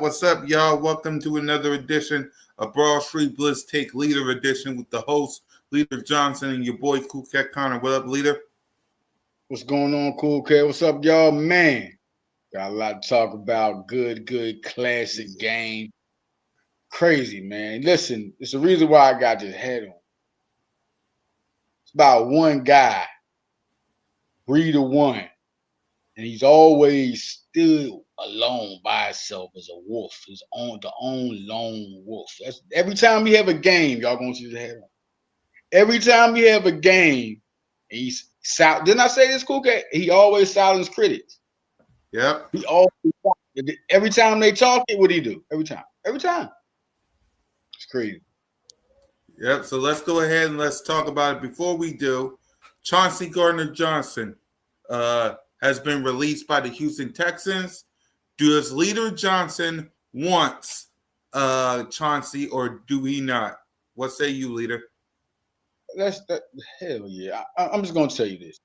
What's up, y'all? Welcome to another edition of Broad Street Blitz Take Leader Edition with the host, Leader Johnson, and your boy, Cool Cat Connor. What up, Leader? What's going on, Cool Cat? What's up, y'all? Man, got a lot to talk about. Good classic game. Crazy, man. Listen, it's the reason why I got this head on. It's about one guy, breeder one, and he's always still alone by himself as a wolf, his own lone wolf. That's every time we have a game, y'all gonna see the head on. Every time we have a game, he's didn't I say this, Cool Cat? He always silence critics. Yep. He always every time they talk, what do he do? Every time. It's crazy. Yep. So let's go ahead and let's talk about it. Before we do, Chauncey Gardner-Johnson has been released by the Houston Texans. Does Leader Johnson want Chauncey, or do he not? What say you, Leader? Hell yeah. I'm just gonna tell you this.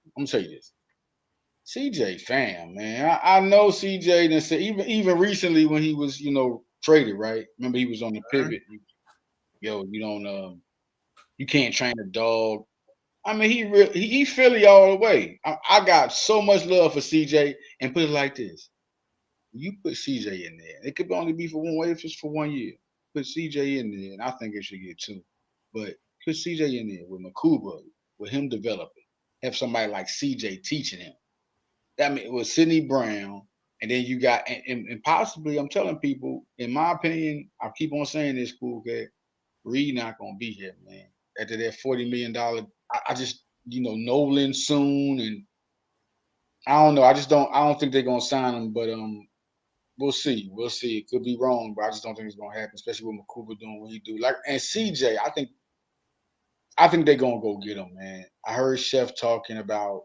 CJ fam, man. I know CJ didn't say even recently when he was, traded, right? Remember he was on the pivot. You can't train a dog. I mean, he Philly all the way. I got so much love for CJ, and put it like this. You put CJ in there. It could only be for one way, if it's for 1 year. Put CJ in there, and I think it should get 2. But put CJ in there with Makuba, with him developing. Have somebody like CJ teaching him. That mean it was Sidney Brown, and then you got and possibly I'm telling people, in my opinion, I keep on saying this, Cool Cat, Reed not gonna be here, man. After that $40 million, I just Nolan soon, and I don't know. I don't think they're gonna sign him, but we'll see. It could be wrong, but I just don't think it's gonna happen, especially with Makuba doing what he do. And CJ, I think they're gonna go get him, man. I heard Chef talking about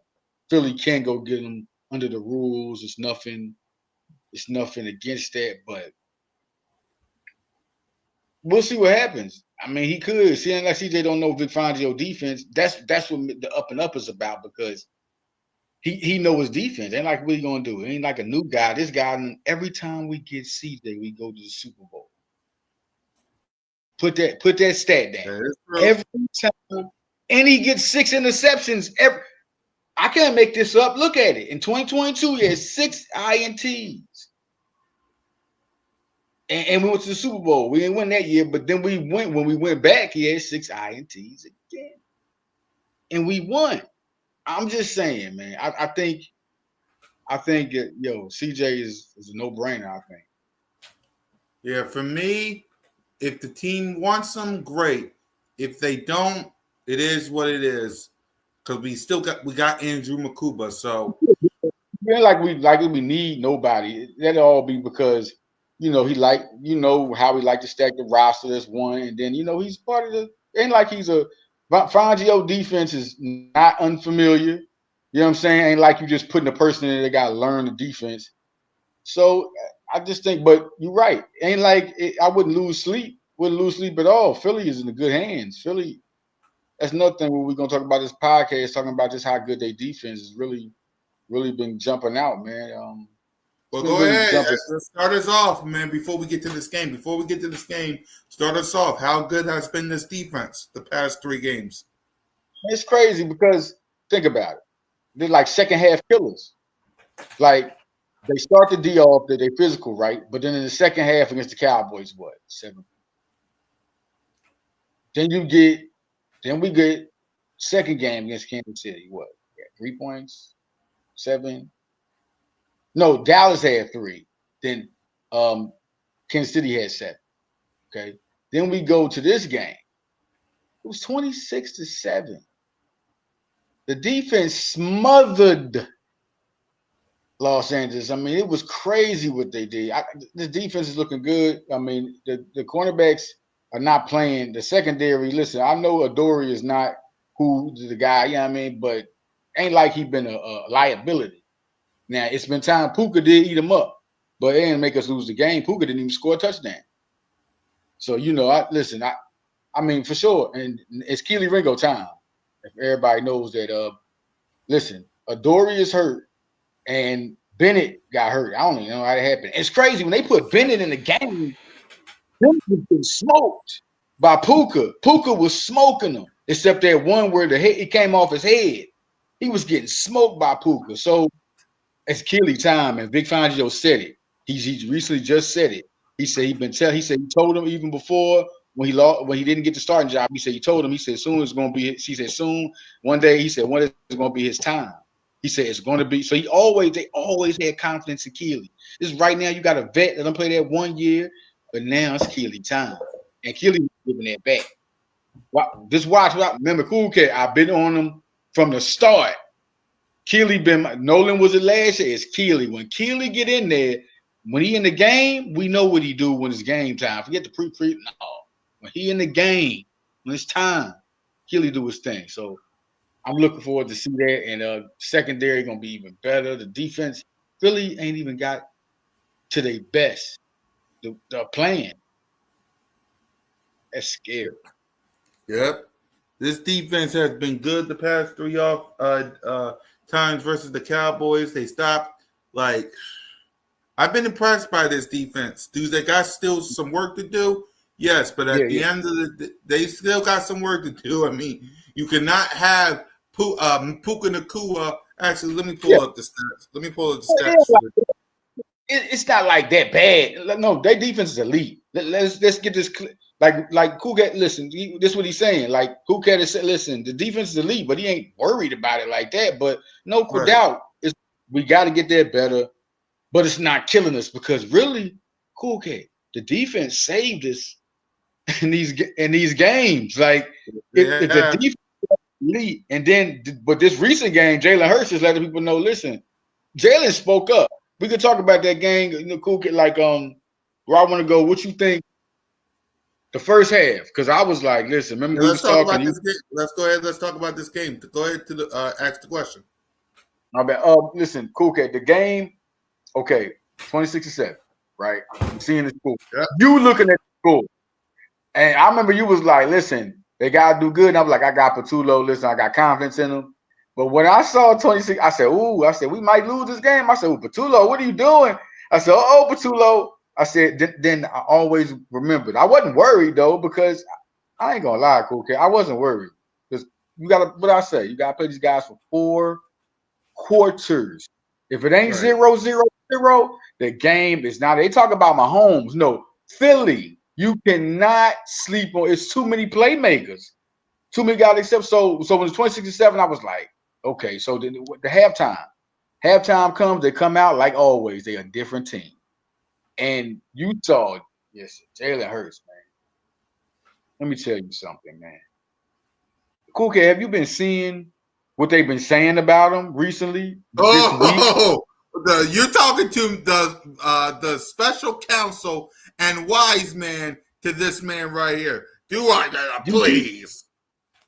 Philly can go get him under the rules. It's nothing against that, but we'll see what happens. I mean, he could. Seeing like CJ don't know Vic Fangio defense, that's what the up and up is about, because he know his defense. Ain't like what he gonna do. It ain't like a new guy. This guy, every time we get CJ, we go to the Super Bowl. Put that stat down. Every time, and he gets 6 interceptions. I can't make this up. Look at it. In 2022, he had 6 INTs. And we went to the Super Bowl. We didn't win that year, but then when we went back, he had 6 INTs again. And we won. I'm just saying, man. I think CJ is a no-brainer, I think. Yeah, for me, if the team wants him, great. If they don't, it is what it is. Because we got Andrew Makuba, so like we need nobody. That'll all be because he how he like to stack the roster. That's one, and then he's part of the. Ain't like he's a Fangio defense is not unfamiliar. You know what I'm saying? Ain't like you just putting a person in there that got to learn the defense. So I just think, but you're right. Ain't like I wouldn't lose sleep. Wouldn't lose sleep at all. Philly is in the good hands. Philly. That's nothing. When we're gonna talk about this podcast, talking about just how good their defense has really been jumping out, man. It's Well, been go really ahead. jumping. Let's start us off, man. Before we get to this game, start us off. How good has been this defense the past 3 games? It's crazy because think about it. They're like second half killers. Like they start the D off, they're physical, right? But then in the second half against the Cowboys, what 7? Then we get second game against Kansas City, what? Yeah, 3 points, 7. No, Dallas had 3. Then Kansas City had 7. Okay. Then we go to this game. It was 26-7. The defense smothered Los Angeles. I mean, it was crazy what they did. The defense is looking good. I mean, the cornerbacks are not playing. The secondary, listen, I know Adoree is not who the guy, you know what I mean, but ain't like he been a liability. Now, it's been time Puka did eat him up, but it didn't make us lose the game. Puka didn't even score a touchdown. So, I mean, for sure. And it's Keely Ringo time. If everybody knows that, listen, Adoree is hurt and Bennett got hurt. I don't even know how that happened. It's crazy. When they put Bennett in the game, Bennett was getting smoked by Puka. Puka was smoking him, except that one where it came off his head. He was getting smoked by Puka. So it's Keely time, and Vic Fangio said it. He recently just said it. He said he told him even before when he didn't get the starting job. He said he told him. He said soon it's going to be. He said soon one day. He said one day it's going to be his time. He said it's going to be. So they always had confidence in Keely. This right now you got a vet that done play that 1 year, but now it's Keely time, and Keely giving that back. Just watch. Remember, Cool Cat. I've been on him from the start. Keely Nolan was it last year? It's Keely. When Keely get in there, when he in the game, we know what he do when it's game time. Forget the pre. No. When he in the game, when it's time, Keely do his thing. So I'm looking forward to see that. And secondary gonna be even better. The defense, Philly ain't even got to their best. The plan. That's scary. Yep. This defense has been good the past 3 times versus the Cowboys. They stopped. Like, I've been impressed by this defense. Do they got still some work to do? Yes, but at the end of they still got some work to do. I mean, you cannot have Puka Nacua. Actually, let me pull up the stats. It's not like that bad. No, their defense is elite. Let's get this like Kugat. Listen, this is what he's saying. Like Kugat is listen, the defense is elite, but he ain't worried about it like that. But no doubt, we got to get that better. But it's not killing us because really, Kugat, the defense saved us in these games. Like if the defense is elite, and then but this recent game, Jalen Hurts is letting people know. Listen, Jalen spoke up. We could talk about that game, Cool Kid, like where I want to go. What you think the first half? Because I was like, listen, remember we was talking. About this game. Let's go ahead. Let's talk about this game. Go ahead to ask the question. My bad. Listen, Cool Kid, the game. Okay, 26-7, right? I'm seeing the score. Yep. You looking at the score, and I remember you was like, listen, they gotta do good. And I was like, I got Patullo. Listen, I got confidence in them. But when I saw 26, I said, we might lose this game. I said, Patullo, what are you doing? I said, Patullo. I said, then I always remembered. I wasn't worried, though, because I ain't going to lie, Cool Kid. I wasn't worried. Because you got to, what I say, you got to play these guys for 4 quarters. If it ain't 0-0-0, the game is not. They talk about Mahomes. No, Philly, you cannot sleep on. It's too many playmakers. Too many guys except so when it's 26-7, I was like, okay, so the halftime comes, they come out like always, they're a different team. And you saw, yes, Jalen Hurts, man. Let me tell you something, man. Cool Kid, have you been seeing what they've been saying about him recently? This week? You're talking to the special counsel and wise man to this man right here. Do I please?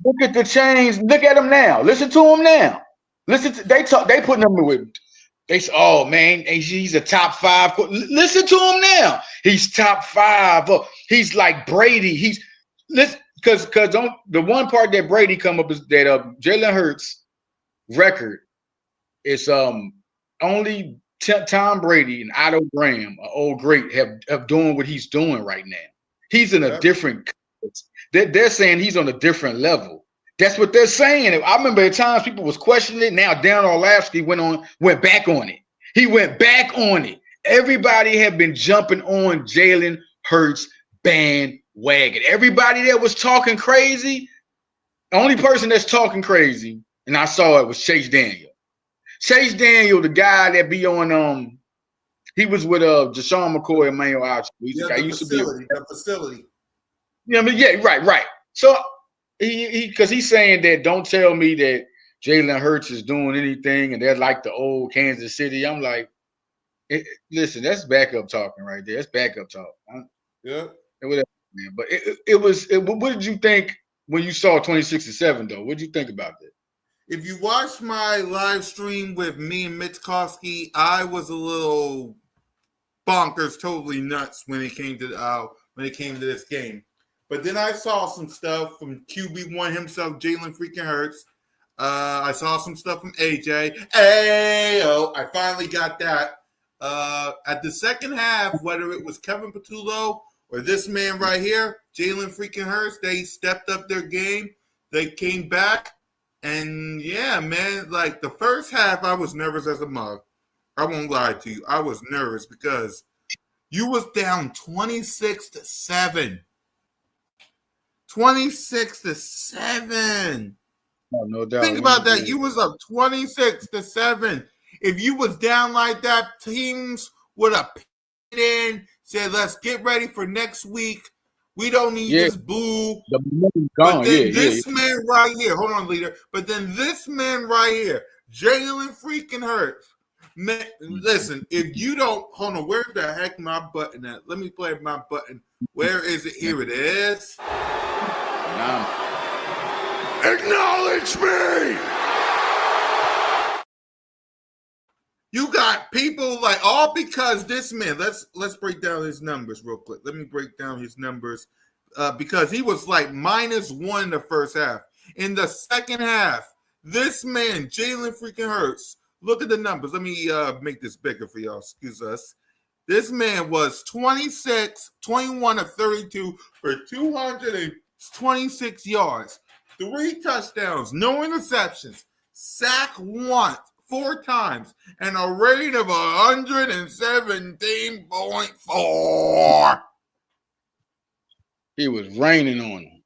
Look at the chains. Look at him now. Listen to him now. Listen, they putting him with. They say, oh man, he's a top 5. Listen to him now. He's top 5. He's like Brady. He's listen because the one part that Brady come up is that Jalen Hurts record is only Tom Brady and Otto Graham, an old great, have doing what he's doing right now. He's in a different. They're saying he's on a different level. That's what they're saying. I remember at times people was questioning it. Now Dan Orlovsky went back on it. He went back on it. Everybody had been jumping on Jalen Hurts bandwagon. Everybody that was talking crazy, the only person that's talking crazy, and I saw it, was Chase Daniel. Chase Daniel, the guy that be on he was with Deshaun McCoy and Manuel Archie. The facility. You know what I mean? Yeah, right. So because he's saying that don't tell me that Jalen Hurts is doing anything and they're like the old Kansas City. I'm like, listen, that's backup talking right there. That's backup talk. Yeah. Whatever, man. But what did you think when you saw 26-7 though? What did you think about that? If you watched my live stream with me and Mitch Koski, I was a little bonkers, totally nuts when it came to this game. But then I saw some stuff from QB1 himself, Jalen freaking Hurts. I saw some stuff from AJ. I finally got that. At the second half, whether it was Kevin Patullo or this man right here, Jalen freaking Hurts, they stepped up their game. They came back. And yeah, man, like the first half, I was nervous as a mug. I won't lie to you. I was nervous because you was down 26-7. 26-7. Oh, no doubt. Think about that. You was up 26-7. If you was down like that, teams would have paid in, said, let's get ready for next week. We don't need this boo. The money's gone. But then this man right here, hold on, leader. But then this man right here, Jalen freaking Hurts. Man, listen, if you don't, hold on, where the heck my button at? Let me play my button. Where is it? Here it is. Acknowledge me. You got people like all because this man. Let's break down his numbers real quick. Let me break down his numbers because he was like -1 in the first half. In the second half, this man, Jalen freaking Hurts. Look at the numbers. Let me make this bigger for y'all. Excuse us. This man was 21 of 32 for 226 yards, 3 touchdowns, no interceptions, sack once. 4 times, and a rating of 117.4. He was raining on him.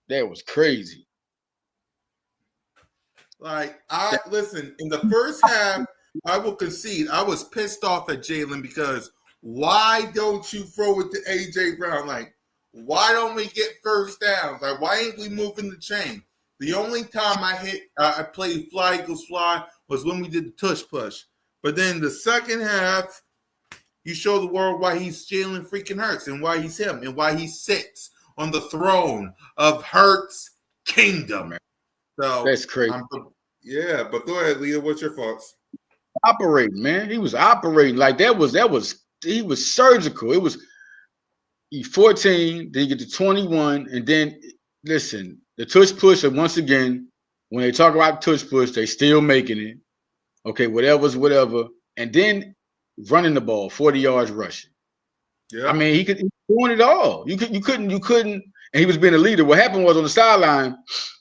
That was crazy. Like, listen, in the first half, I will concede. I was pissed off at Jalen because why don't you throw it to A.J. Brown? Like, why don't we get first downs? Like, why ain't we moving the chain? The only time I played Fly Eagles Fly was when we did the tush push. But then the second half, you show the world why he's Jalen freaking Hurts and why he's him and why he sits on the throne of Hurts Kingdom. So that's crazy. But go ahead, Leo. What's your thoughts? Operating, man. He was operating like that was he was surgical. It was 14, then you get to 21, and then listen. The tush push, once again, when they talk about tush push, they still making it. Okay, whatever's whatever. And then running the ball, 40 yards rushing. Yeah. I mean, he was doing it all. You couldn't, and he was being a leader. What happened was on the sideline,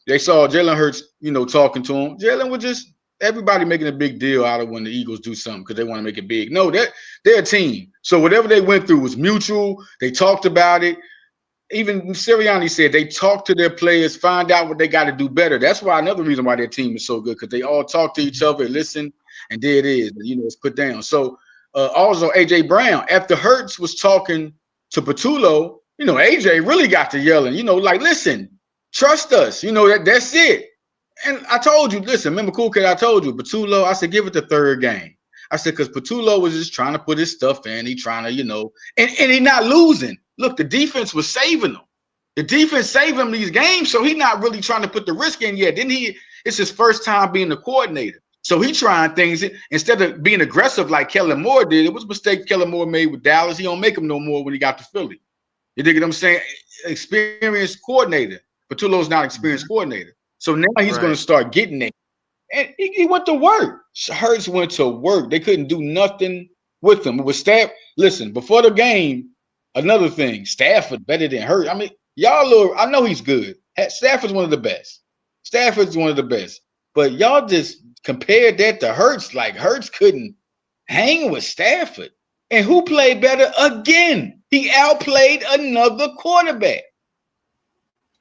they saw Jalen Hurts, talking to him. Jalen was just everybody making a big deal out of when the Eagles do something because they want to make it big. No, they're a team. So whatever they went through was mutual. They talked about it. Even Sirianni said they talk to their players, find out what they got to do better. That's why another reason why their team is so good, because they all talk to each other, listen, and there it is. It's put down. So also AJ Brown, after Hurts was talking to Patullo, AJ really got to yelling, like, listen, trust us. That's it. And I told you, listen, remember, Cool Kid, I told you, Patullo, I said, give it the third game. I said, because Patullo was just trying to put his stuff in. He trying to, and he not losing. Look, the defense was saving them. The defense saved him these games, so he's not really trying to put the risk in yet. It's his first time being the coordinator. So he trying things instead of being aggressive like Kellen Moore did. It was a mistake Kellen Moore made with Dallas. He don't make them no more when he got to Philly. You dig what I'm saying? Experienced coordinator. Patullo's not experienced coordinator. So now he's going to start getting it. And he went to work. Hurts went to work. They couldn't do nothing with him. It was Staff. Listen, before the game, another thing, Stafford better than Hurts. I mean, I know he's good. Stafford's one of the best. Stafford's one of the best. But y'all just compared that to Hurts. Like Hurts couldn't hang with Stafford. And who played better again? He outplayed another quarterback.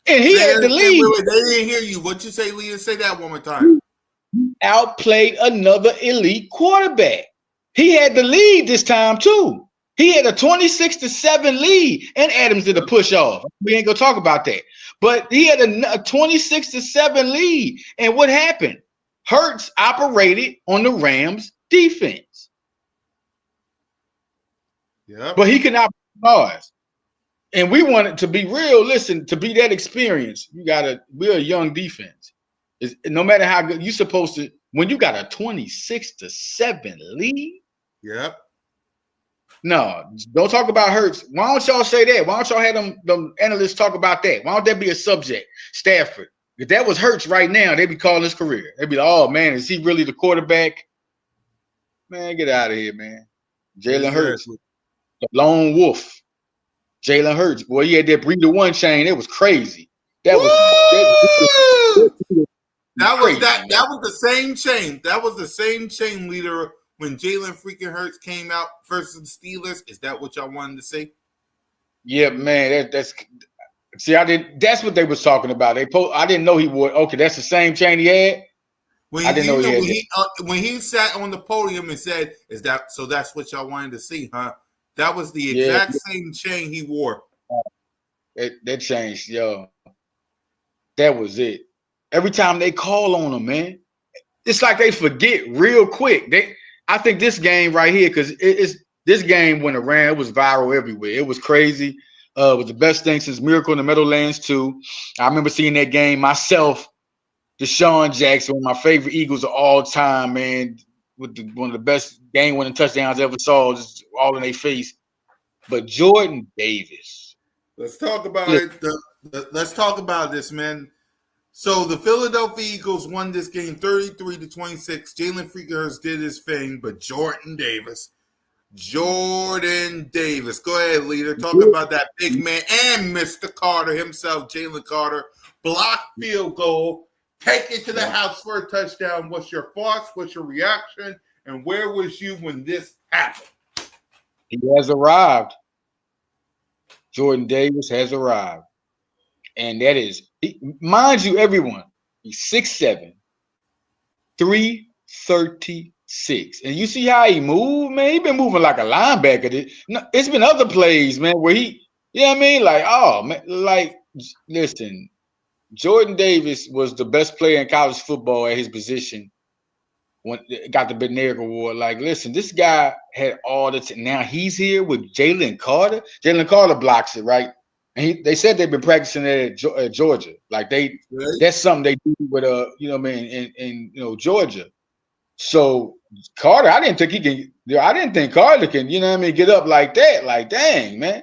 And he had the lead. They didn't hear you. What you say, Leah? Say that one more time. Outplayed another elite quarterback. He had the lead this time too. He had a 26-7 lead, and Adams did a push off. We ain't gonna talk about that. But he had a 26-7 lead. And what happened? Hurts operated on the Rams defense. Yeah. But he could not pause. And we want it to be real. Listen, to be that experience, we're a young defense. No matter how good you're supposed to, when you got a 26-7 lead. Yep. No, don't talk about Hurts. Why don't y'all say that? Why don't y'all have them analysts talk about that? Why don't that be a subject? Stafford. If that was Hurts right now, they'd be calling his career. They'd be like, oh man, is he really the quarterback? Man, get out of here, man. Jalen Hurts, the lone wolf. Jalen Hurts, boy, he had that breather one chain. It was crazy. That was the same chain. That was the same chain leader when Jalen freaking Hurts came out versus the Steelers. Is that what y'all wanted to say? Yeah, man. That's what they was talking about. I didn't know he would. Okay, that's the same chain he had. I didn't know he had. When he sat on the podium and said, "Is that so? That's what y'all wanted to see, huh?" That was the exact same chain he wore. That changed, yo. That was it. Every time they call on him, man, it's like they forget real quick. I think this game right here, because this game went around, it was viral everywhere. It was crazy. It was the best thing since Miracle in the Meadowlands 2. I remember seeing that game myself. Deshaun Jackson, one of my favorite Eagles of all time, man, with one of the best game-winning touchdowns I ever saw, just all in their face. But Jordan Davis. Let's talk about it. Let's talk about this, man. So the Philadelphia Eagles won this game 33-26. Jalen freaking Hurts did his thing, but Jordan Davis. Go ahead, leader. Talk about that big man and Mr. Carter himself, Jalen Carter. Block field goal. Take it to the house for a touchdown. What's your thoughts? What's your reaction? And where was you when this happened? He has arrived. Jordan Davis has arrived. And that is, mind you, everyone, he's 6'7", 336. And you see how he moved, man? He been moving like a linebacker. It's been other plays, man, where you know what I mean? Like, oh, man, like, listen, Jordan Davis was the best player in college football at his position when got the Bednarik Award. Like, listen, this guy had all the now he's here with Jalen Carter. Jalen Carter blocks it, right? And they said they've been practicing it at Georgia. Like that's something they do with you know what I mean, in Georgia. So Carter, I didn't think Carter can, you know what I mean, get up like that. Like, dang, man.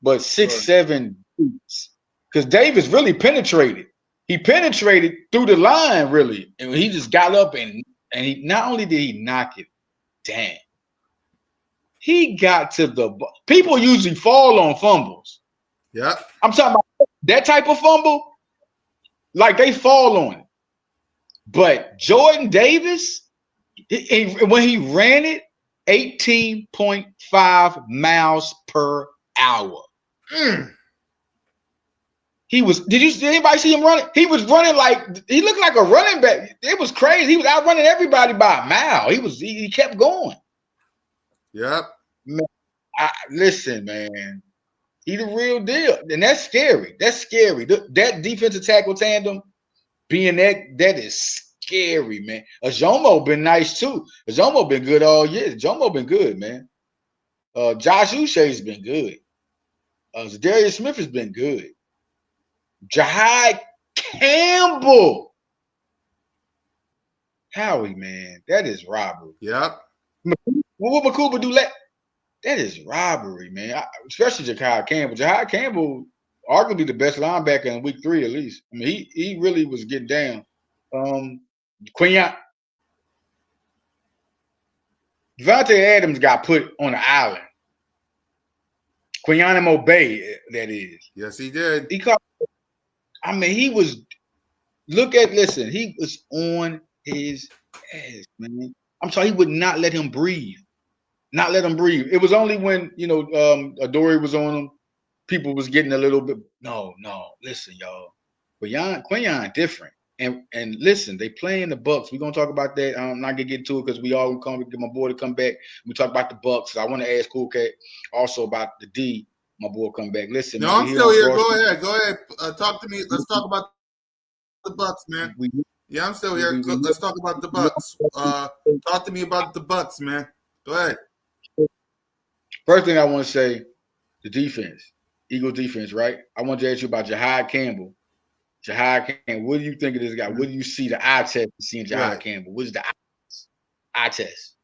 But 6'7" boots. Because Davis really penetrated. He penetrated through the line, really. And he just got up and he not only did he knock it down, he got to the people usually fall on fumbles. Yeah. I'm talking about that type of fumble, like they fall on it. But Jordan Davis, when he ran it, 18.5 miles per hour. Did anybody see him running? He was running he looked like a running back. It was crazy. He was outrunning everybody by a mile. He kept going. Yep. Man, listen, man. He the real deal. And that's scary. That's scary. That defensive tackle tandem being that is scary, man. Ajomo been nice too. Ajomo been good all year. Ajomo been good, man. Josh Uche's been good. Zadarius Smith has been good. Jahai Campbell. Howie, man, that is robbery. Yep. What would Cooper do? That is robbery, man. Especially Jahai Campbell. Jahai Campbell, arguably the best linebacker in week 3, at least. I mean, he really was getting down. Quinyon. Devontae Adams got put on the island. Quinyon Obey, that is. Yes, he did. He caught. I mean, he was. Listen. He was on his ass, man. I'm sorry, he would not let him breathe. Not let him breathe. It was only when Adoree was on him, people was getting a little bit. No, listen, y'all. Quinyon different. And listen, they playing the Bucks. We're gonna talk about that. I'm not gonna get into it because we all come get my boy to come back. We talk about the Bucks. I want to ask Cool Cat also about the D. My boy come back. Listen, no, man, I'm still here. Go ahead. Talk to me. Let's talk about the Bucks, man. Yeah, I'm still here. Let's talk about the Bucks. Talk to me about the Bucks, man. Go ahead. First thing I want to say, the defense, Eagles defense, right? I want to ask you about Jahai Campbell. Jahai Campbell, what do you think of this guy? What do you see the eye test seeing Jahai Campbell? What is the eye test?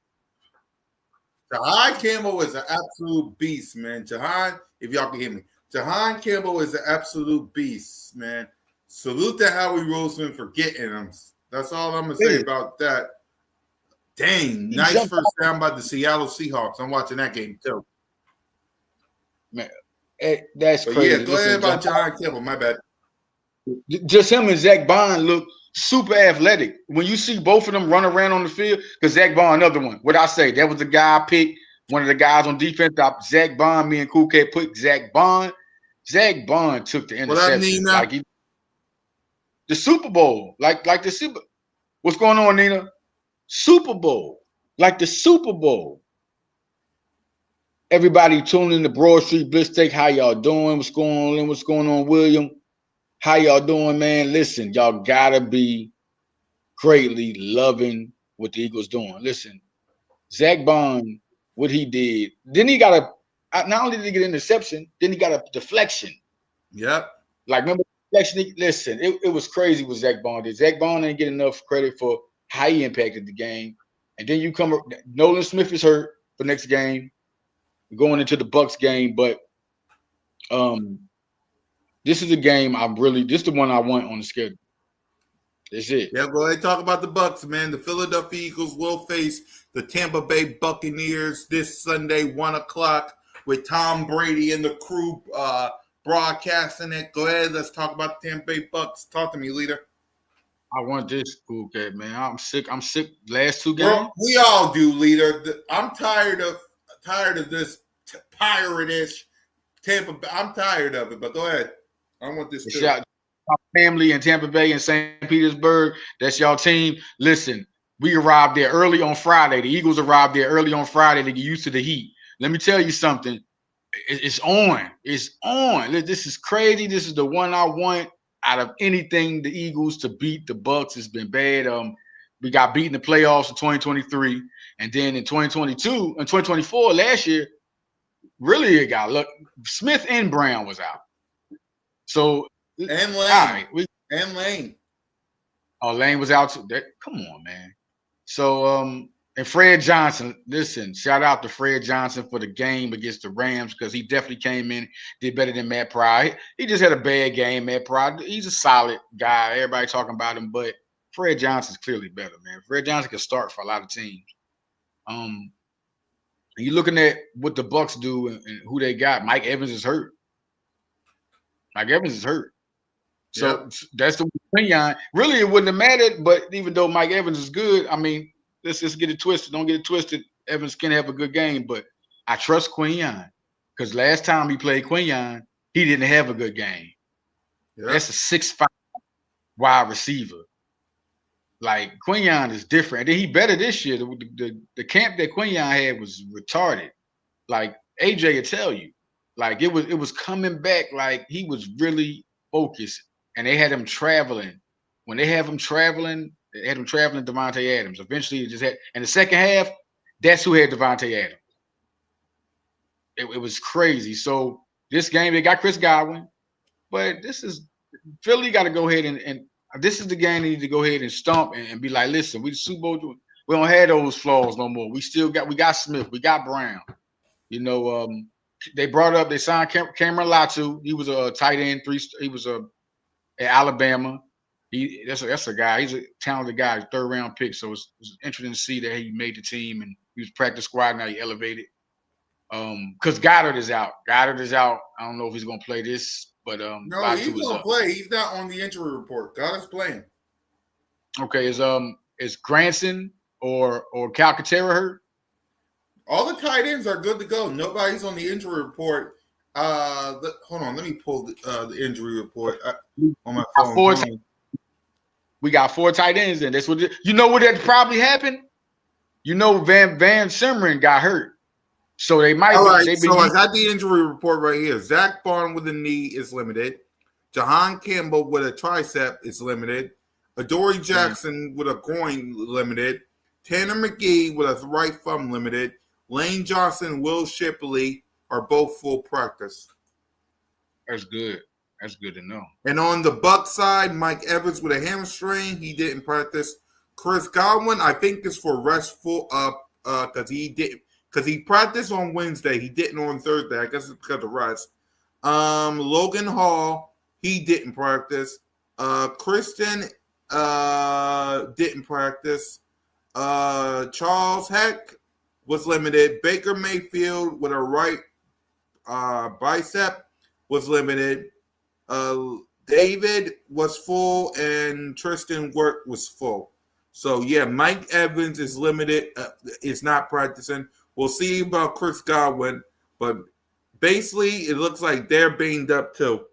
Jahai Campbell is an absolute beast, man. Jahai, if y'all can hear me, Jahai Campbell is an absolute beast, man. Salute to Howie Roseman for getting him. That's all I'm gonna say about that. Dang, nice first down by the Seattle Seahawks. I'm watching that game too. Man, that's crazy. Yeah, go ahead about Jahai Campbell. My bad. Just him and Zach Bond look super athletic. When you see both of them run around on the field, because Zach Bond, another one. What I say, that was the guy I picked. One of the guys on defense, Zach Bond. Me and Cool Cat put Zach Bond. Zach Bond took the interception. Like the Super Bowl. Like the Super. What's going on, Nina? Super Bowl. Like the Super Bowl. Everybody tuning in to Broad Street Blitz Take. How y'all doing? What's going on? What's going on, William? How y'all doing, man? Listen, y'all gotta be greatly loving what the Eagles doing. Listen, Zach Bond, what he did, then he got not only did he get an interception, then he got a deflection. Yep. Like, remember the deflection? Listen, it was crazy what Zach Bond did. Zach Bond didn't get enough credit for how he impacted the game. And then Nolan Smith is hurt for next game, going into the Bucks game, but this is a game this is the one I want on the schedule. That's it. Yeah, go ahead. Talk about the Bucks, man. The Philadelphia Eagles will face the Tampa Bay Buccaneers this Sunday, 1:00, with Tom Brady and the crew broadcasting it. Go ahead. Let's talk about the Tampa Bay Bucks. Talk to me, leader. I want this, Cool Cat, man. I'm sick. Last 2 games. Well, we all do, leader. I'm tired of this pirate-ish Tampa Bay. I'm tired of it, but go ahead. I want this too. Shout my family in Tampa Bay and St. Petersburg. That's y'all team. Listen, we arrived there early on Friday. The Eagles arrived there early on Friday to get used to the heat. Let me tell you something. It's on. It's on. This is crazy. This is the one I want out of anything. The Eagles to beat the Bucks. It's been bad. We got beat in the playoffs in 2023, and then in 2022 and 2024 last year, really it got look. Smith and Brown was out. So and Lane. All right, and Lane. Oh, Lane was out too. Come on, man. So and Fred Johnson, listen, shout out to Fred Johnson for the game against the Rams, because he definitely came in, did better than Matt Pryor. He just had a bad game, Matt Pryor. He's a solid guy. Everybody talking about him, but Fred Johnson's clearly better, man. Fred Johnson can start for a lot of teams. You're looking at what the Bucks do and who they got. Mike Evans is hurt. So that's the opinion. Really, it wouldn't have mattered, but even though Mike Evans is good, I mean, let's just get it twisted. Don't get it twisted. Evans can have a good game, but I trust Quinyon, because last time he played Quinyon, he didn't have a good game. Yep. That's a 6'5" wide receiver. Like, Quinyon is different. And then he better this year. The camp that Quinyon had was retarded. Like, AJ will tell you. Like, it was coming back. Like, he was really focused. And they had him traveling. When they have him traveling, they had him traveling Devontae Adams. Eventually, it just had. In the second half, that's who had Devontae Adams. It was crazy. So this game, they got Chris Godwin, but this is Philly got to go ahead and this is the game they need to go ahead and stomp and be like, listen, we the Super Bowl. We don't have those flaws no more. We got Smith, we got Brown. You know, they signed Cameron Latu. He was a tight end, he was at Alabama. That's a guy. He's a talented guy, third round pick. So it's interesting to see that he made the team and he was practice squad. Now he elevated. Because Goddard is out. Goddard is out. I don't know if he's gonna play this, but No, he's Latu is gonna up. play. He's not on the injury report. Goddard's playing. Okay, is Granson or Calcaterra hurt? All the tight ends are good to go. Nobody's on the injury report. Hold on. Let me pull the injury report on my phone. We got 4 tight ends, and that's what you know. What that probably happened. You know, Van Simmering got hurt, so they might. All right. I got the injury report right here. Zach Barn with a knee is limited. Jahan Campbell with a tricep is limited. Adoree Jackson with a groin limited. Tanner McGee with a right thumb limited. Lane Johnson, Will Shipley are both full practice. That's good. That's good to know. And on the Buck side, Mike Evans with a hamstring, he didn't practice. Chris Godwin, I think, is for restful because he practiced on Wednesday. He didn't on Thursday. I guess it's because of rest. Logan Hall, he didn't practice. Kristen didn't practice. Charles Heck was limited. Baker Mayfield with a right bicep was limited. David was full and Tristan Wirth was full. So, yeah, Mike Evans is limited. Is not practicing. We'll see about Chris Godwin. But basically, it looks like they're banged up too.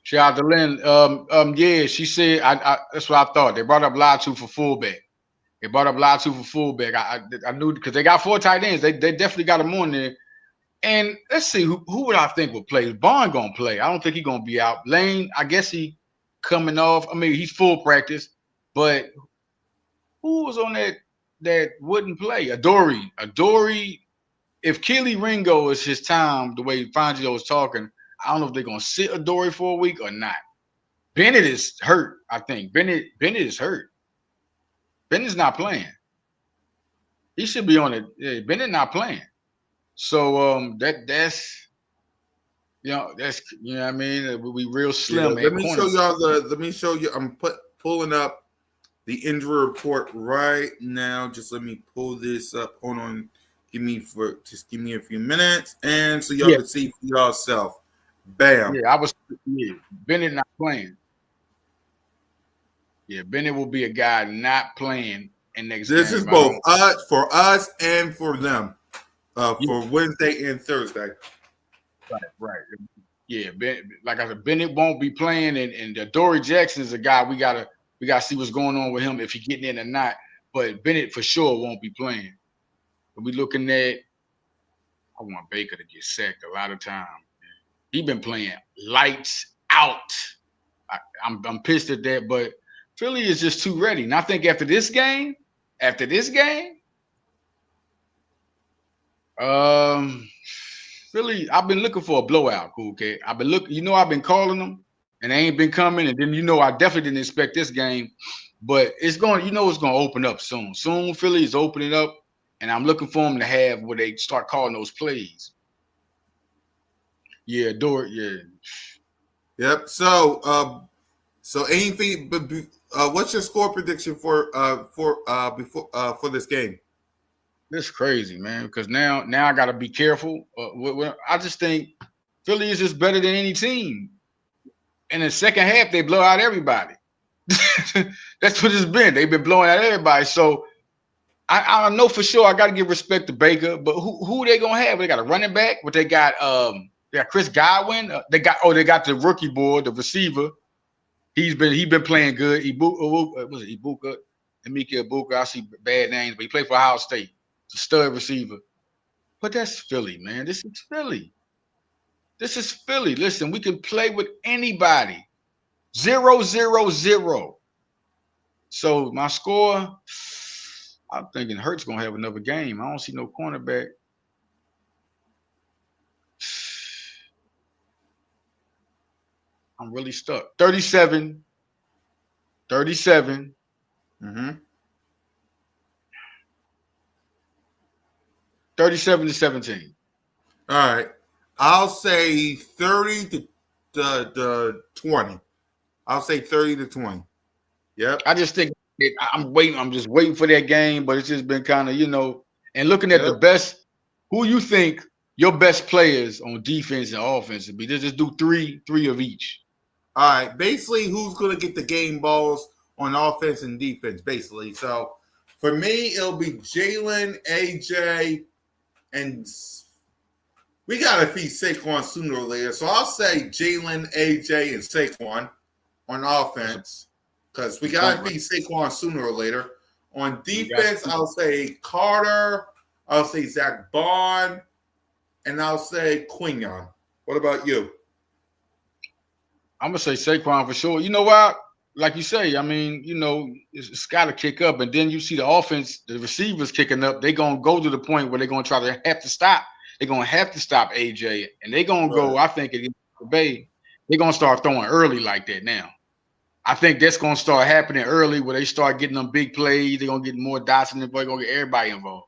Shout out to Lynn. Yeah, she said, I that's what I thought. They brought up Latu for fullback. I knew because they got 4 tight ends. They definitely got them on there. And let's see who would I think would play. Bond gonna play. I don't think he's gonna be out. Lane, I guess he coming off. I mean, he's full practice, but who was on that wouldn't play? Adoree. If Keely Ringo is his time, the way Fangio was talking, I don't know if they're gonna sit Adoree for a week or not. Bennett is hurt. I think Bennett is hurt. Bennett's not playing. He should be on it. Yeah, Bennett not playing. So that's that's what I mean. We real slim. Let me show you. I'm pulling up the injury report right now. Just let me pull this up. Hold on. Give me a few minutes, and so y'all can see for yourself. Bam. Yeah, Bennett not playing. Yeah, Bennett will be a guy not playing in next game. This is both for us and for them. For Wednesday and Thursday. Right. Yeah, like I said, Bennett won't be playing, and Adoree Jackson is a guy we gotta see what's going on with him if he's getting in or not. But Bennett for sure won't be playing. But we looking at, I want Baker to get sacked a lot of time. He's been playing lights out. I'm pissed at that, but Philly is just too ready. And I think after this game. Philly, I've been looking for a blowout, okay? I've been calling them, and they ain't been coming. And then I definitely didn't expect this game, but it's going to open up soon. Soon, Philly is opening up, and I'm looking for them to have where they start calling those plays. Yeah, Yep. So anything? What's your score prediction for this game? This is crazy, man, because now I got to be careful. I just think Philly is just better than any team. In the second half, they blow out everybody. That's what it's been. They've been blowing out everybody. So I know for sure I got to give respect to Baker, but who they gonna have? They got a running back, but they got Chris Godwin. They got the rookie boy, the receiver. He been playing good. Ibuka? Emeka Ibuka. I see bad names, but he played for Ohio State. It's a stud receiver. But that's Philly, man. This is Philly. Listen, we can play with anybody. 0-0-0. So my score, I'm thinking Hurts gonna have another game. I don't see no cornerback. I'm really stuck. 37. 37. Mm-hmm. 37-17. All right. I'll say 30 to 20. I'll say 30 to 20. Yep. I just think I'm waiting. I'm just waiting for that game, but it's just been kind of, and looking at the Yep. best, who you think your best players on defense and offense would be. Just do three of each. All right. Basically, who's going to get the game balls on offense and defense, basically. So for me, it'll be Jalen, AJ, and we got to feed Saquon sooner or later. So I'll say Jalen, AJ, and Saquon on offense because we got to feed Saquon sooner or later. On defense, I'll say Carter, I'll say Zach Bond, and I'll say Quinion. What about you? I'm gonna say Saquon for sure. You know what? Like you say, I mean, it's got to kick up, and then you see the offense, the receivers kicking up. They're gonna go to the point where they're gonna try to have to stop. They're gonna have to stop AJ, and they're gonna go. I think against the Bay, they're gonna start throwing early like that now. I think that's gonna start happening early where they start getting them big plays. They're gonna get more dots in the play, gonna get everybody involved.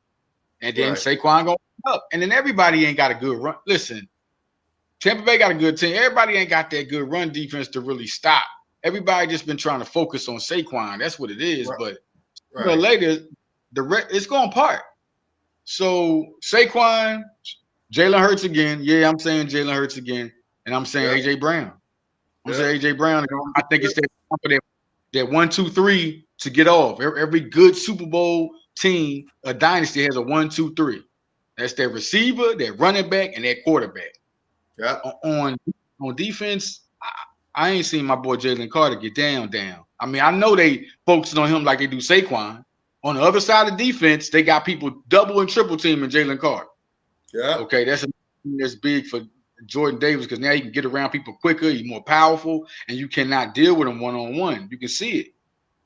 And then Saquon going up. And then everybody ain't got a good run. Listen, Tampa Bay got a good team. Everybody ain't got that good run defense to really stop. Everybody just been trying to focus on Saquon. That's what it is. But later, it's going apart. So Saquon, Jalen Hurts again. Yeah, I'm saying Jalen Hurts again. And I'm saying AJ Brown. I'm saying AJ Brown. I think it's that 1, 2, 3 to get off. Every good Super Bowl team, a dynasty, has a 1, 2, 3. That's their receiver, their running back, and their quarterback. Yeah. On defense, I ain't seen my boy Jalen Carter get down. I mean, I know they focusing on him like they do Saquon. On the other side of defense, they got people double and triple teaming Jalen Carter. Yeah. Okay, that's big for Jordan Davis because now he can get around people quicker. He's more powerful, and you cannot deal with him one-on-one. You can see it.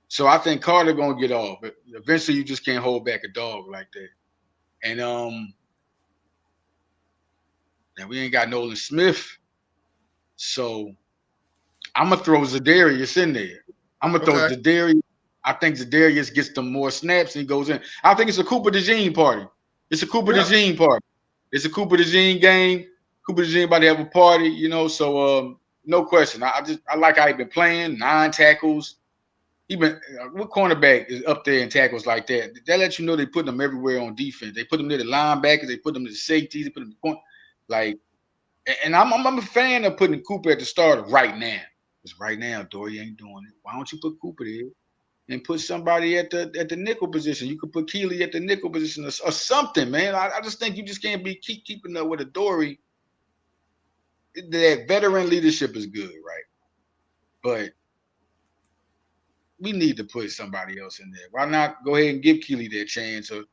So I think Carter gonna get off. But eventually, you just can't hold back a dog like that. And we ain't got Nolan Smith, so I'm gonna throw Zadarius in there. I'm gonna throw Zadarius. I think Zadarius gets them more snaps and he goes in. I think it's a Cooper DeJean party. It's a Cooper DeJean party. It's a Cooper DeJean game. Cooper DeJean about to have a party, So no question. I like how he been playing. 9 tackles. What cornerback is up there in tackles like that? That lets you know they put them everywhere on defense. They put them near the linebackers. They put them to the safeties. They put them in the and I'm a fan of putting Cooper at the starter right now. Because right now, Dory ain't doing it. Why don't you put Cooper there and put somebody at the nickel position? You could put Keeley at the nickel position or something, man. I just think you just can't keep keeping up with a Dory. That veteran leadership is good, right? But we need to put somebody else in there. Why not go ahead and give Keeley that chance or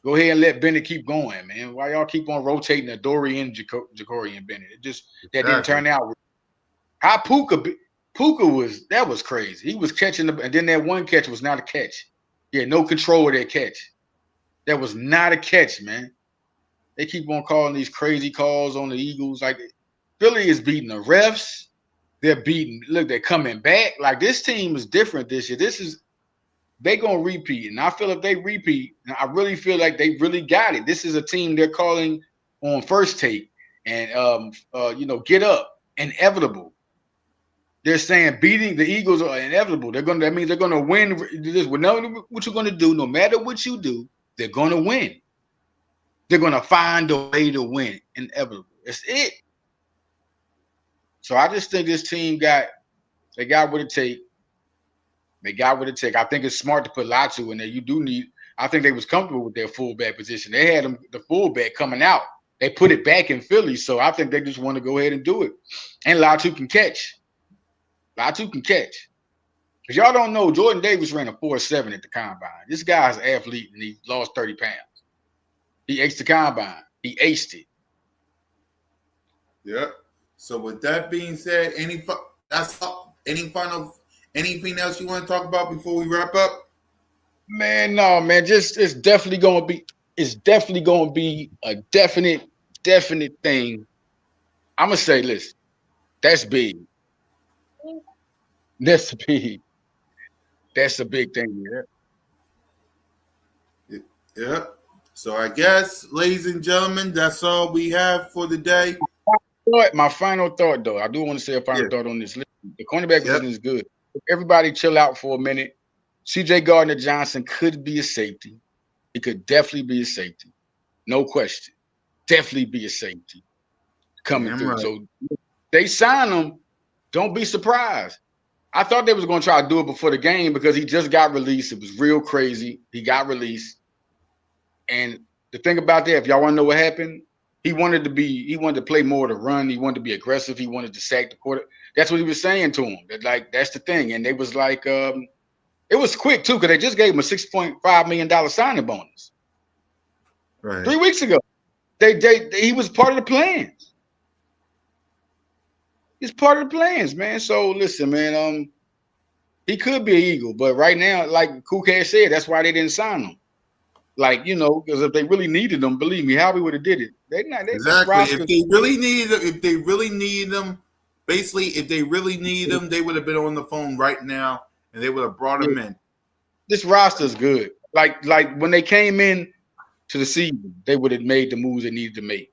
go ahead and let Bennett keep going, man? Why y'all keep on rotating Adoree and Jacory and Bennett? That didn't turn out. How Puka was crazy. He was catching and then that one catch was not a catch. He had no control of that catch. That was not a catch, man. They keep on calling these crazy calls on the Eagles. Like Philly is beating the refs. They're coming back. Like this team is different this year. They gonna repeat, and I feel if they repeat, I really feel like they really got it. This is a team they're calling on First Take and get up, inevitable. They're saying beating the Eagles are inevitable. That means they're gonna win. What you're gonna do, no matter what you do, they're gonna win. They're gonna find a way to win. Inevitable. That's it. So I just think this team got what it takes. They got what it takes. I think it's smart to put Latu in there. You do need. I think they was comfortable with their fullback position. They had the fullback coming out. They put it back in Philly, so I think they just want to go ahead and do it. And Latu can catch. Latu can catch. Because y'all don't know, Jordan Davis ran a 4.7 at the combine. This guy's an athlete, and he lost 30 pounds. He aced the combine. He aced it. Yep. So with that being said, anything else you want to talk about before we wrap up? Man, no, man. It's definitely gonna be a definite thing. I'm gonna say, listen, that's big. That's big. That's a big thing. Yeah. Yep. So I guess, ladies and gentlemen, that's all we have for the day. My final thought, though, I do want to say a final thought on this. The cornerback position is good. Everybody chill out for a minute. C.J. Gardner-Johnson could be a safety. He could definitely be a safety. No question. Definitely be a safety coming through. Right. So they sign him. Don't be surprised. I thought they was going to try to do it before the game because he just got released. It was real crazy. He got released. And the thing about that, if y'all want to know what happened, he wanted to play more to run. He wanted to be aggressive. He wanted to sack the quarter. That's what he was saying to him. That's the thing. And they was like, it was quick too, because they just gave him a $6.5 million signing bonus. Right. 3 weeks ago. He was part of the plans. He's part of the plans, man. So listen, man, he could be an Eagle, but right now, like Kook had said, that's why they didn't sign him. Like, because if they really needed them, believe me, Howie would have did it. Exactly. If they really needed them, basically, if they really need them, they would have been on the phone right now and they would have brought him in. This roster is good. Like when they came in to the season, they would have made the moves they needed to make.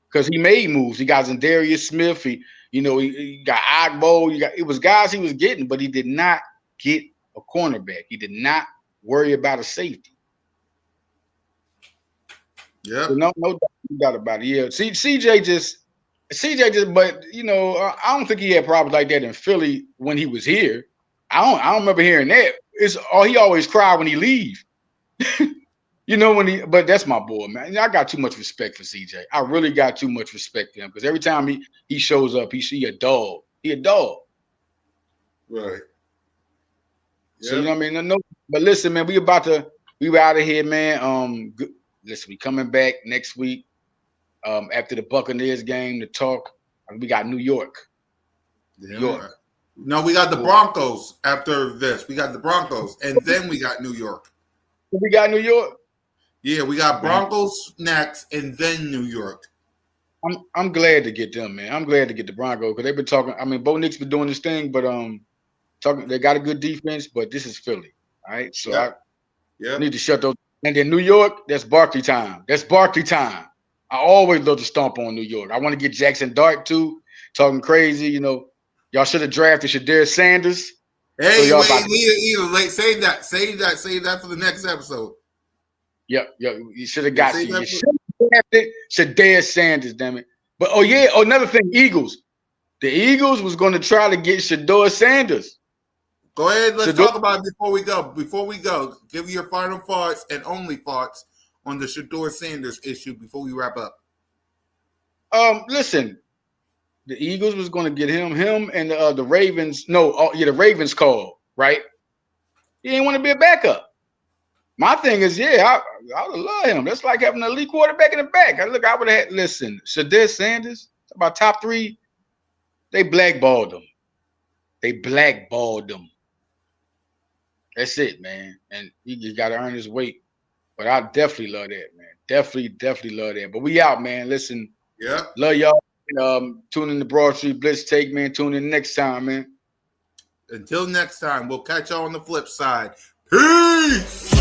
Because he made moves. He got Darius Smith. He got Agbo. It was guys he was getting, but he did not get a cornerback. He did not worry about a safety. Yeah. So no doubt about it. Yeah. CJ just, but I don't think he had problems like that in Philly when he was here. I don't remember hearing that. He always cried when he leave. But that's my boy, man. I got too much respect for CJ. I really got too much respect for him because every time he shows up, he a dog. He a dog. Right. So you know what I mean? No, but listen, man, we out of here, man. Listen, we coming back next week after the Buccaneers game to talk. We got New York. New York. No, we got the Broncos after this. We got the Broncos, and then we got New York. We got New York? Yeah, we got Broncos next, and then New York. I'm glad to get them, man. I'm glad to get the Broncos because they've been talking. I mean, Bo Nick's been doing this thing, but they got a good defense, but this is Philly. All right. So I need to shut those. And then New York, that's Barkley time. I always love to stomp on New York. I want to get Jackson Dart too, talking crazy. Y'all should have drafted Shedeur Sanders. Hey, so save that for the next episode. Yep. You should have got you. You should have drafted Shedeur Sanders, damn it. But another thing, Eagles. The Eagles was going to try to get Shedeur Sanders. Go ahead. Let's talk about it before we go. Give your final thoughts and only thoughts on the Shedeur Sanders issue before we wrap up. Listen, the Eagles was going to get him and the Ravens. The Ravens called, right? He didn't want to be a backup. My thing is, I would love him. That's like having an elite quarterback in the back. I would have had, Shedeur Sanders, about top 3, they blackballed him. That's it, man. And he got to earn his weight. But I definitely love that, man. Definitely love that. But we out, man. Listen. Yeah. Love y'all. Tune in to Broad Street Blitz Take, man. Tune in next time, man. Until next time, we'll catch y'all on the flip side. Peace!